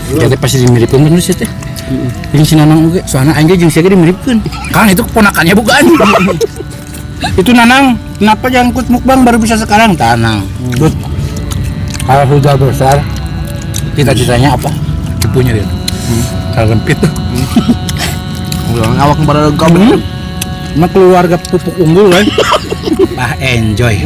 Jadi pasti dimiripkan kan sih teh. Ini si Nanang oke, soalnya aing jeung sia dimiripkan. Kan itu keponakannya bukan. Itu Nanang, kenapa jangkut mukbang baru bisa sekarang? Tanang. Good. Kalau sudah besar, cita-citanya apa? Cipunya dia. Kalau lempit tuh. Awak kembali legam. Emang keluarga pupuk unggul kan? Bah enjoy.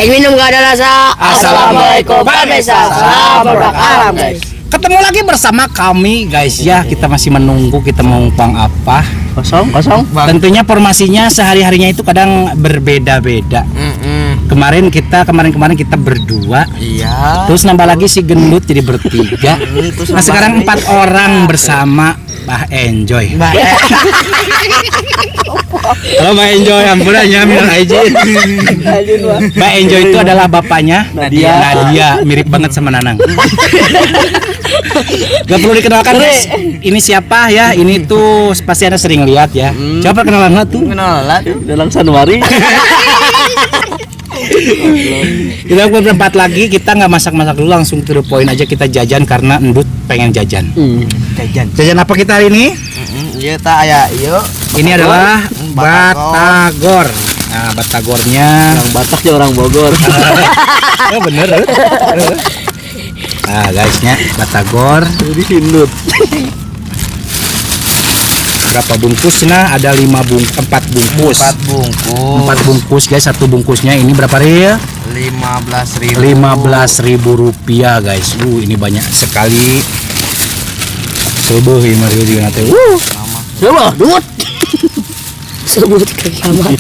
Minum gak ada rasa. Assalamualaikum, pemirsa. Salam berkaram guys. Ketemu lagi bersama kami guys ya. Kita masih menunggu kita mau ngupang apa. Kosong. Tentunya formasinya sehari-harinya itu kadang berbeda-beda. Kemarin kita berdua. Iya. Terus nambah lagi si gendut jadi bertiga. Nah sekarang 4 orang bersama Bah Enjoy. Halo Bah Enjoy, ampunannya minal aijin. Bah Enjoy itu adalah bapaknya Nadia, mirip banget sama Nanang. Gak perlu dikenalkan guys. Ini siapa ya? Ini tuh pasti Anda sering lihat ya. Coba perkenalan lah tuh. Kenalan dalam Januari. Kita berempat lagi, kita nggak masak-masak dulu, langsung to the point aja kita jajan karena Endut pengen jajan. Jajan apa kita hari ini? Iya tak ya, yuk. Ini adalah batagor. Nah, batagornya Orang Batak ya orang Bogor. oh bener. Nah guysnya batagor. Jadi sindut. Berapa bungkus? Nah ada 4 bungkus. 4 bungkus guys. Satu bungkusnya ini berapa ribu? 15.000 rupiah guys. Ini banyak sekali. 1.000 juga nanti. Coba, duit. Sebut ke kiamat.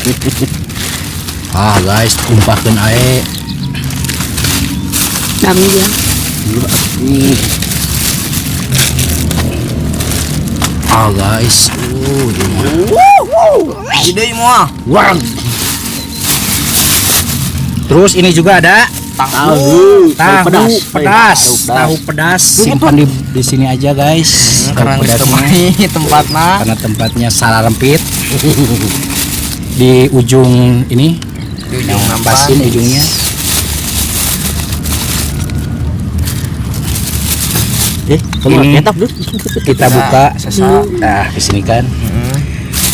Guys, tumpahkan air. Dami dia. Guys. Ide semua. Wow. Terus ini juga ada tahu pedas. Simpan di sini aja guys. Karena tempatnya. Karena tempatnya salah rempit. Di ujung ini. Di ujung pasin ujungnya. Ini kita buka sesak. Nah, di sini kan.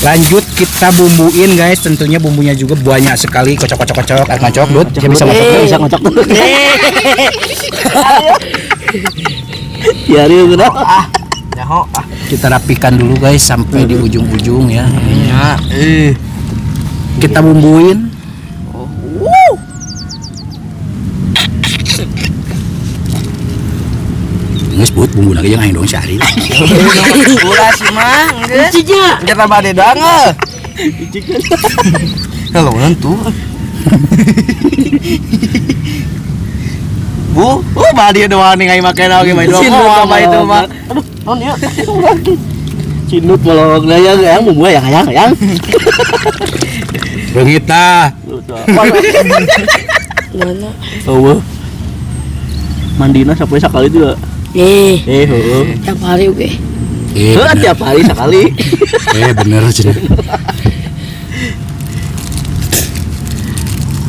Lanjut kita bumbuin guys, tentunya bumbunya juga banyak sekali, kocok, ngocok, Dut. Dia bisa ngocok. Ya, udah. Kita rapikan dulu guys sampai di ujung-ujung ya. Kita bumbuin. Nges buat bumbu lagi yang dong sehari. Ulah sih mah, Cica. kita bade dang. Kalau nantu. Bade doang nih ngai make lagi main doang. Apa itu mah? Aduh, non ya. Cinut bolong yang bumbu yang. Bengita. Mana? Oh. Mandina sampai sekali juga. Tiap hari oke. Tiap hari sekali. Bener aja.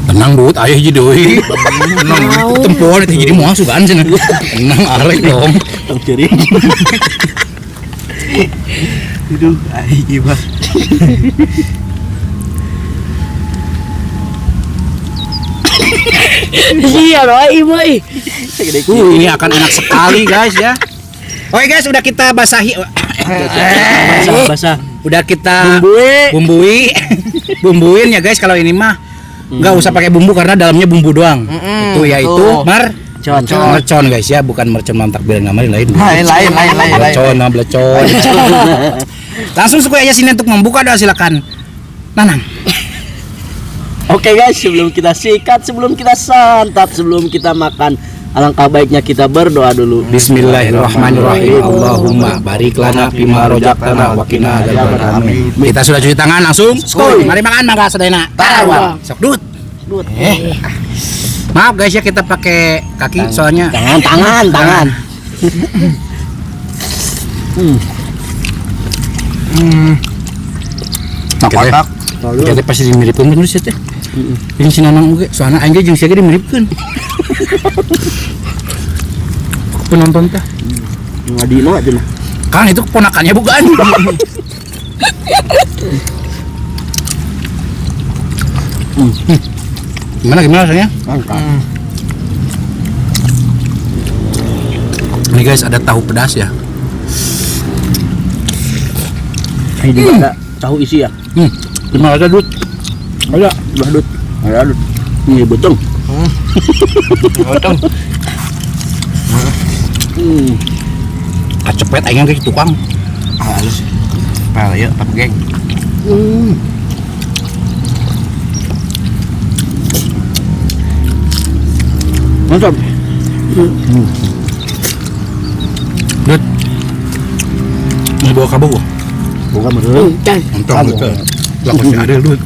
Tenang Dut, ayah jadi doi. Tenang, tempor itu jadi mau sugan sih. Tenang arek dong. Tong ceri. Aduh, ayah gimana? Iya loh, ibu. Ini akan enak sekali guys ya. Oke guys, udah kita basahi. Basah. Udah kita bumbuin ya guys. Kalau ini mah nggak usah pakai bumbu karena dalamnya bumbu doang. Itu yaitu mercon guys ya, bukan mercon mantap biar ngamarin lain. Belecon. Langsung suka aja sini untuk membuka doa silakan. Nanang. Oke guys, sebelum kita sikat, sebelum kita santap, sebelum kita makan, alangkah baiknya kita berdoa dulu. Bismillahirrahmanirrahim. Allahumma barik lana fima rojaktana wa qina adzabannar. Kita sudah cuci tangan langsung. Skoy. Mari makan mangga sadayana. Tarawah. Sok Dut. Maaf guys ya, kita pakai kaki soalnya. Tangan. kotak-kotak. Kita pasti dimiripkan bener sih teh. Jeung si Nanang oge, soalnya aing ge jeung sia ge dimiripkeun. Penonton teh. Ngadino aja nah. Kan itu ponakannya bukan. Gimana rasanya? Ini guys ada tahu pedas ya. Ini juga ada tahu isi ya. Gimana ada Dut? Ada. Badut. Ada Dut. Ini betul. Betul. Kacepet aing ge tukang. Halus. Nah, ya, tapi geng. Mantap. Dut. Mau bawa kabur. Bukan betul. Dan Entah betul. Lah masih ada Dut.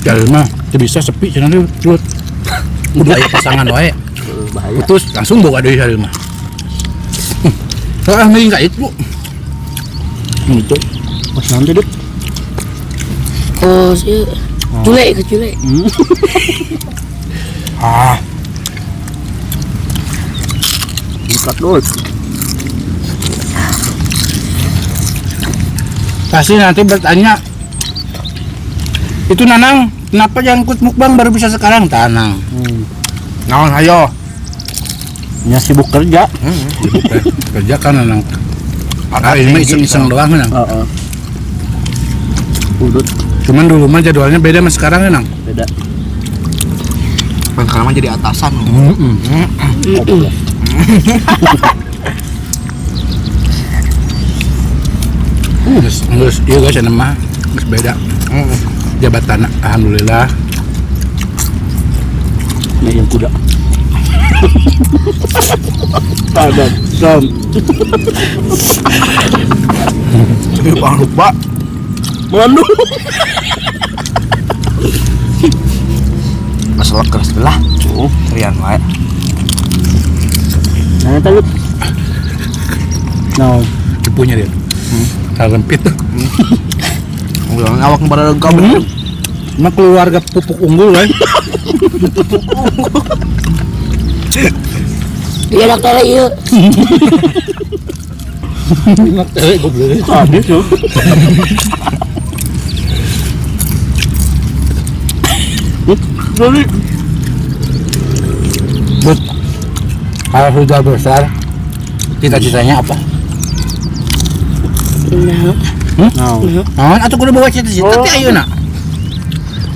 Jalan mah teu bisa sepi cenah Dut. Udah aya pasangan wae. Bahaya. Putus langsung bawa deui hari mah. Soalnya mending ka itu. Itu. Mas nanti Dut. oh si culek ke culek. Ah, Bukat Dut. pasti nanti bertanya. Itu Nanang, kenapa yang ikut mukbang baru bisa sekarang? Tanang. Naon ayo. Ya sibuk kerja. Kerja kan Nanang. Ini mah iseng-iseng doang Nanang. Heeh. Udut Cuman dulu mah jadwalnya beda sama sekarang Nanang. beda. Kan sekarang mah jadi atasan. Terus iya guys, ini mah geus beda. Jabatan alhamdulillah. Nah yang kuda. Ada sam. Bang lupa. Manu. Masalah keras belah. Rian wae. Nah, tadi. Nah, Tipunya dia. Lempit tuh. ulang awak pada lengkap. Emang keluarga pupuk unggul kan? Dia dokter iya. Enak teh gue beli. Habis tuh. Jadi But, kalau sudah besar, cita-citanya apa? Nah, Nah, atau kudu bawa cita-cita teh ayeuna.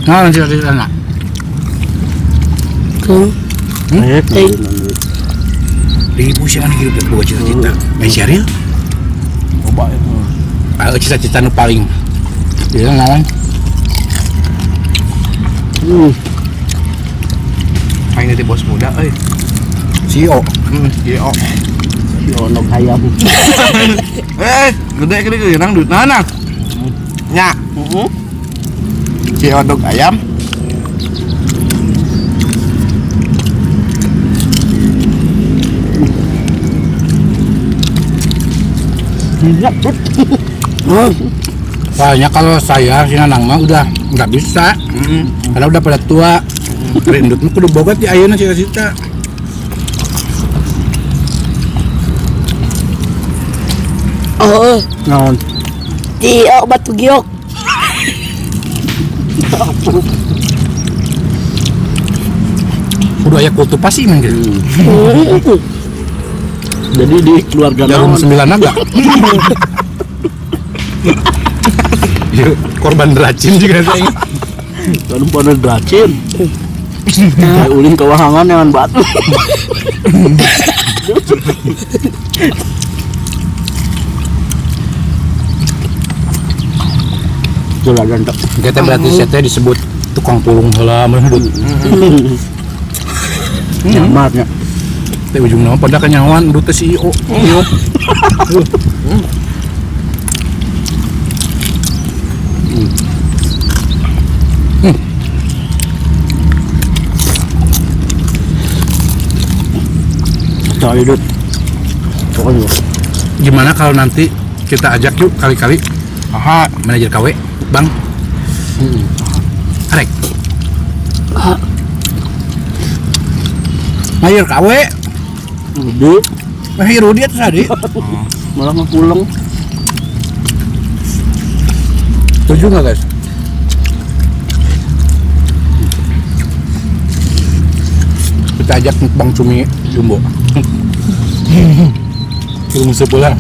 Nah, cita-cita nak. kau Ibu sih mana hidup bawa cita-cita. Masih ada? coba itu. Ayo cita-cita nu paling. Iya naon? Aing di bos muda euy. CEO. CEO. CEO nok hayam. Gede gede nang duit nana. Nya. CEO nok ayam. Soalnya kalau saya si Nanang mah udah nggak bisa. Karena udah pada tua. Rendut mah kudu boga ti ayeuna cita-cita. oh Naon? di batu giok. Kudu aya kultivasi mah gitu. Jadi di keluarga Jarum naon? 9 naga. Iya, korban racun juga saya. Kan pada dracin. Kayak ulin kewahangan dengan batu. Sudah gantok. Kita berarti saya disebut tukang pulung heula mah hidup. Nyamatnya. Teh ujung nama pada kenyawan udah teh CEO. Iya. Cak hidup. Pokoknya. Gimana kalau nanti kita ajak yuk kali-kali Aha. manajer KW, Bang. Arek. Ah, Mayur kawe. Di Mayur dia tuh tadi. malah mau pulang. Setuju nggak guys? Kita ajak Bang Cumi Jumbo. Belum sebulan.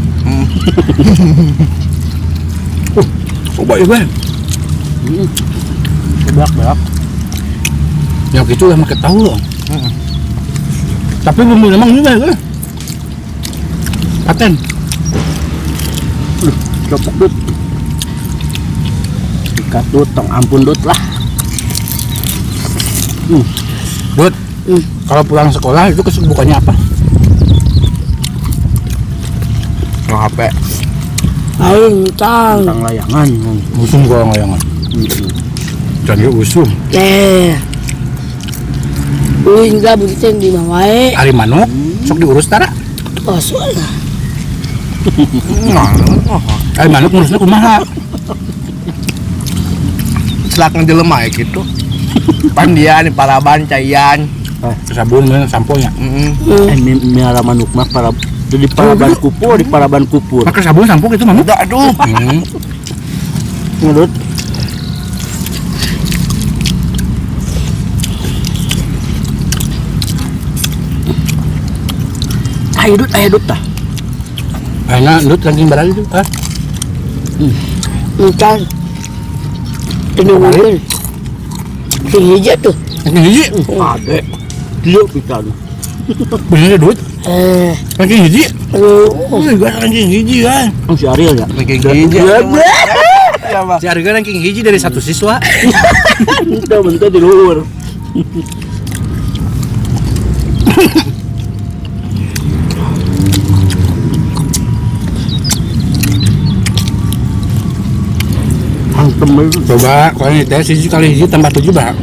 Coba ya bang. Berak. Yang itu lah makan tahu loh. Tapi bumbu memang juga ya. Paten. Copok Dut. Sikat Dut, tong ampun Dut lah. Dut, kalau pulang sekolah itu kesibukannya apa? Mau HP. aing tang. Tang layangan. Usum gua ngayangan. Jadi usum. Uing enggak begitu di mawai. Ari manuk, sok diurus tara. Oh, soalnya. Ari manuk ngurusnya kumaha? Selak ngejelema ya gitu. Pandian, paraban, caian. Sabun dan sampo-nya. Ini miara manuk mah para di paraban kupur, Pakai sabun sampo gitu manuk. Aduh. Menurut Ayo Dut tah. Aina Dut ranking berapa itu? Ah, Entar. Tenungin. Si hijau tuh. ranking hiji. Ade. Dia pikan. Bener Dut. Eh, Ranking hiji. aduh. Gua ranking hiji kan. Si Ariel ya. Ranking Si harga ranking hiji dari satu siswa. Bentar di luar. Hantem itu. Coba kalau ini tes hiji kali hiji tambah 7 bang.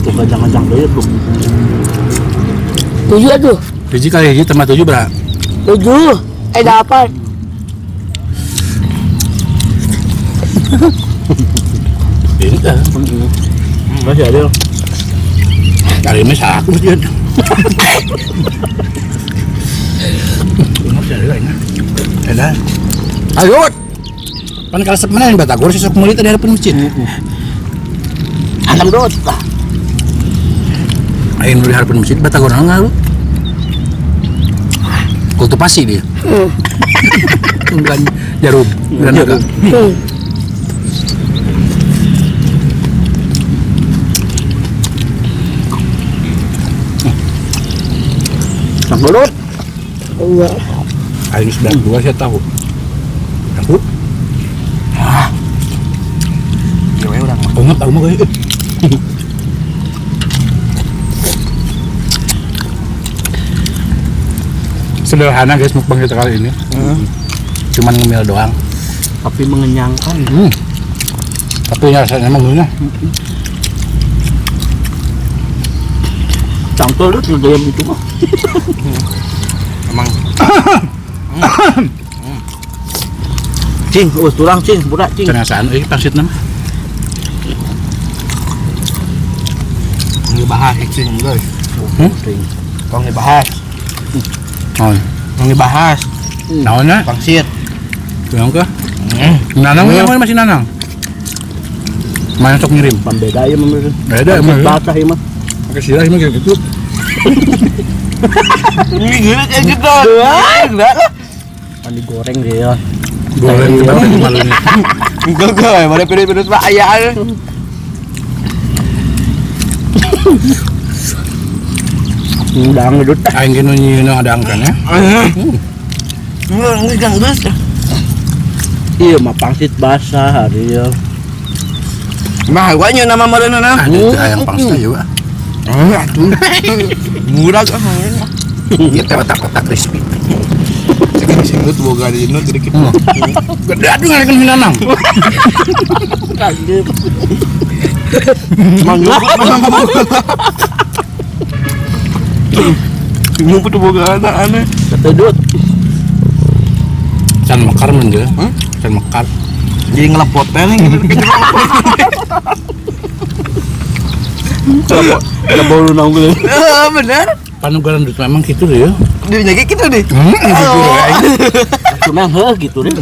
Tuh kacang-kacang dia tuh. 7 tuh. Hiji kali hiji tambah 7 bang. 7. Dapat. Ini kan. Masih Ariel. Kali ini aku dia. Ini ada ini. Ada. Ayo. Pan kalau sebenarnya yang Batagor sih sok mulut dari hadapan masjid. Alam Dut lah. Ayo di hadapan masjid Batagor nggak lu? Kultivasi dia. Bukan jarum. Bukan naga. Sang Dut. Enggak. Ayo 92 saya tahu. Aku Ya udah. oh nggak tahu mah kayak. Sederhana guys mukbang kita kali ini. Cuman ngemil doang. Tapi mengenyangkan. Tapi rasanya emang gimana? Cangkel Dut ngegayam itu mah. Emang. Cing, turang cing, budak cing. Ternyata ini pangsit nama. Dibahas cing guys. Tong dibahas. Oh, Tong dibahas. naonnya? Pangsit. Yang ke? Nanang yang mana masih nanang? Mana sok ngirim? Pembeda ya menurut. Beda emang. Batah ya mah. Pakai sirah emang kayak gitu. Ini gila kayak gitu. Enggak lah. Pan digoreng dia. Goreng ke bawah malunya. Enggak gue, mana pilih-pilih pak ayah. Udang Dut. Aing kena nyieu ada angkanya. Enggak guys. Iya mah pangsit basah Ariel. Nah, gua nyu nama marana nah. Ada ayam pangsit juga. Aduh. Murah kan. Iya kotak-kotak crispy. Sekarang singgut boga di inut jadi kita. Gede aduh ngalekeun hinanang. Kaget. Mangga. Nyumput boga aneh. Kata Dut. Can mekar men dia. Can mekar. Jadi ngelepotan nih gitu. Enggak bau nanggung. Bener. Panugaran Dut memang gitu deh ya. Dia nyaki gitu deh. Jujur ya. Cuma gitu deh.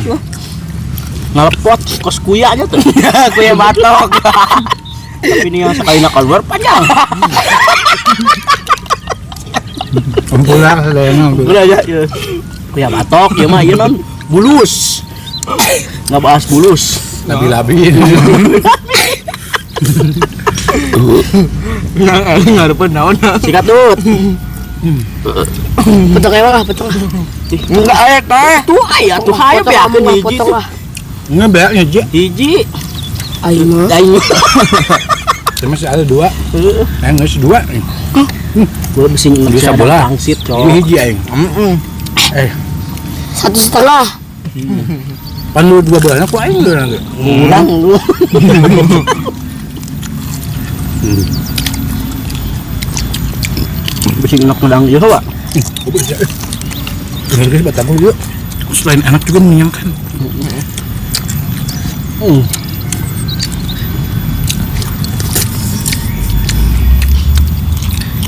Ngelepot kos kuya aja tuh. Kuya batok. Tapi ini yang sekali nak keluar panjang. Pulang sedayana. Udah aja. Kuya batok ya mah ieu non bulus. Nggak bahas bulus. Labi-labi. Ngarepen naon? Sikat Dut. Potong ewa lah, potong lah. Enggak aya teh. Tuh aya tuh hayu Potong beakeun lah, hiji. potong lah. Nggak beaknya Ji. Hiji. Ayo mah. Ayo. Masih ada 2. Nggak sih 2. Gua bisi Bisa bola. pangsit, Ini hiji aing. Eh, 1,5. pandu 2 bulan aku aing dulu nanti. Kurang lu. Bisi enak ngedang ieu Pak. Oh, bisa. Bener guys, batagor juga. Selain enak juga mengenyangkan.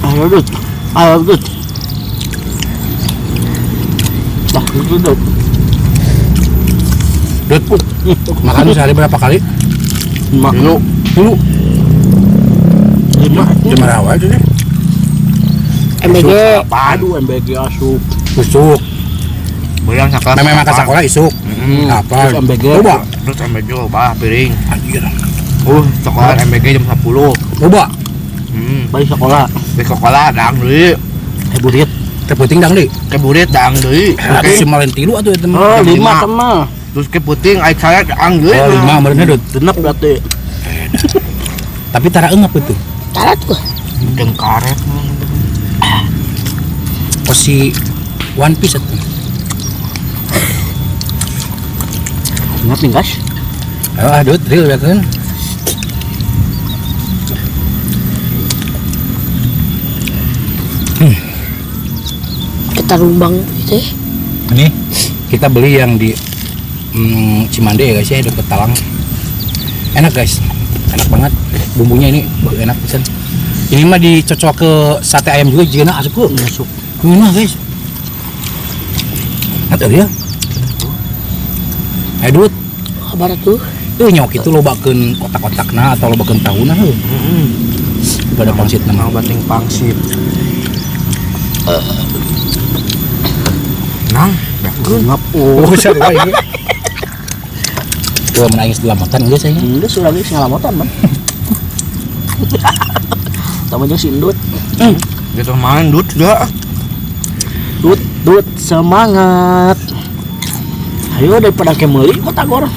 Ayo Dut. Ayo Dut. Dah, Dut. Dut, makan sehari berapa kali? Maknu. Dulu. 5 rawa aja deh. MBG. Padu MBG asup. Tusuk. Boyang sakala. Memang makan sekolah isuk. Apa? Terus MBG. Coba. Terus MBG bah piring. Anjir. Sekolah MBG jam 10. Coba. Bayi sekolah. Bayi sekolah dang deui. Burit. Teh puting dang deui. Burit dang deui. Atuh si malen 3 atuh eta mah. Oh, 5 sama. Terus ke puting aik saya dang deui. Oh, 5 benerna Dut. Genep berarti. Tapi tara eungap itu. Tarat gua. Jeung karet. Oh si One Piece atuh. Ingat nih, guys. Ah, Dut, real ya kan. Kita rumbang gitu ya. Ini kita beli yang di Cimande ya guys ya, dekat Talang. Enak guys, enak banget. Bumbunya ini enak pisan. Ini mah dicocok ke sate ayam juga jika asup ke. Masuk. Gimana guys? Ada ya? Dut, Kabar tuh. nyok itu lobakeun kotak-kotakna atau lobakeun tahuna heuh. Pada pangsit nama. Bating pangsit. Nang, ngap. Oh, sarua ini. Tuh menangis selamatan geus saya. Enggak sudah geus ngalamotan, Man. Tamanya si Dut. Gitu main Dut ya. Dut semangat. Ayo daripada kemeuli Batagor.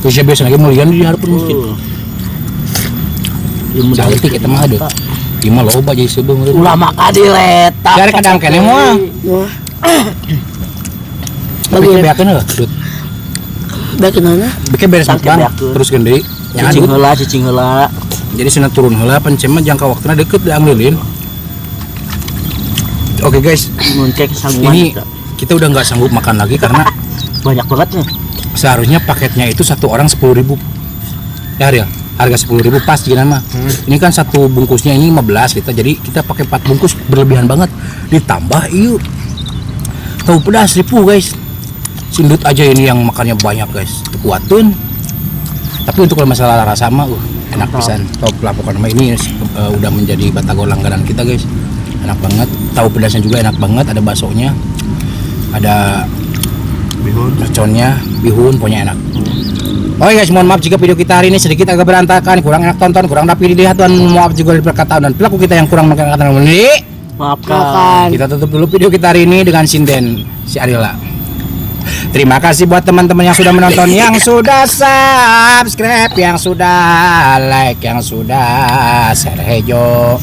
Terus ya biasa lagi mulian di harapan masjid. Ilmu Cantik kita mah ada. Ima loba jadi sebelum ulama kadileta. cari kadang kene moal. Wah. Bagi Bagi beakeun heuh. bagaimana? Beke beres Sangke makan beakeun. terus gede. Cicing heula. Jadi sana turun heula pancen mah jangka waktuna deket diambilin. Oke guys, Muncek sangguan. ini kita udah nggak sanggup makan lagi karena banyak banget nih. seharusnya paketnya itu satu orang 10.000. Ya Ariel, harga 10.000 pas jadi mah. Ini kan satu bungkusnya ini 15 kita, jadi kita pakai 4 bungkus berlebihan banget. Ditambah iu tahu pedas ribu guys. Sindut aja ini yang makannya banyak guys, kuatun. Tapi untuk masalah rasa mah enak pisan. Tahu pelapokan mah ini udah menjadi batagor langganan kita guys. Enak banget, tahu pedasnya juga enak banget, ada baksonya, ada Bihun. merconnya, bihun, pokoknya enak. Oke guys, mohon maaf jika video kita hari ini sedikit agak berantakan, kurang enak tonton, kurang rapi dilihat, dan maaf juga dari perkataan dan perilaku kita yang kurang berkenan ini. Maafkan. Kita tutup dulu video kita hari ini dengan sinden si Arila. Terima kasih buat teman-teman yang sudah menonton, yang sudah subscribe, yang sudah like, yang sudah share hejo.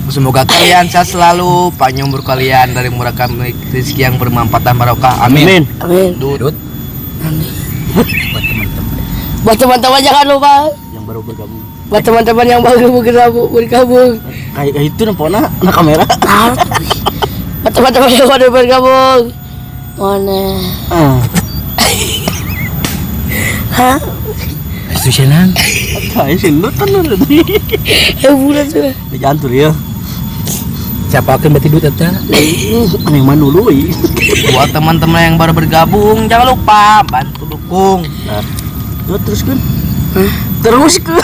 Semoga kalian sehat selalu, panjang umur kalian dari murah kami rezeki yang bermanfaat dan barokah. Amin. Amin. Dut. Buat teman-teman jangan lupa. Yang baru bergabung. Buat teman-teman yang baru bergabung. Kayak itu nampona na kamera. Buat teman-teman yang baru bergabung. Mana? Hah? Itu siya nang. Ay, sinutan na rin. Bulan tuh. Jantur ya. Siapa akan bertidur tata? Ano yung manuluy? Buat teman-teman yang baru bergabung, jangan lupa bantu dukung. Nah, terus kan? Terus kan?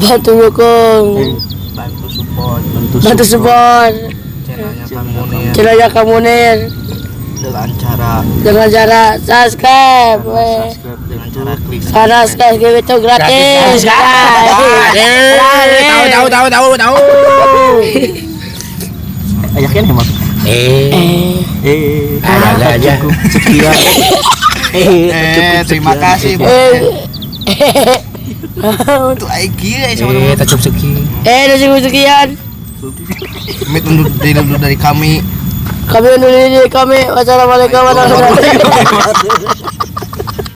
Bantu dukung. Bantu support Bantu support. channelnya Kang Munir Channelnya Kamu Munir. dengan cara subscribe. dengan cara klik Karena subscribe itu gratis. Tahu. Ayakin hemat. Ada aja. Sekian. terima kasih untuk IQ ya sama Tak cukup sekian. Udah sekian. pamit undur diri dari kami. Kami undur diri kami. Wassalamualaikum warahmatullahi wabarakatuh.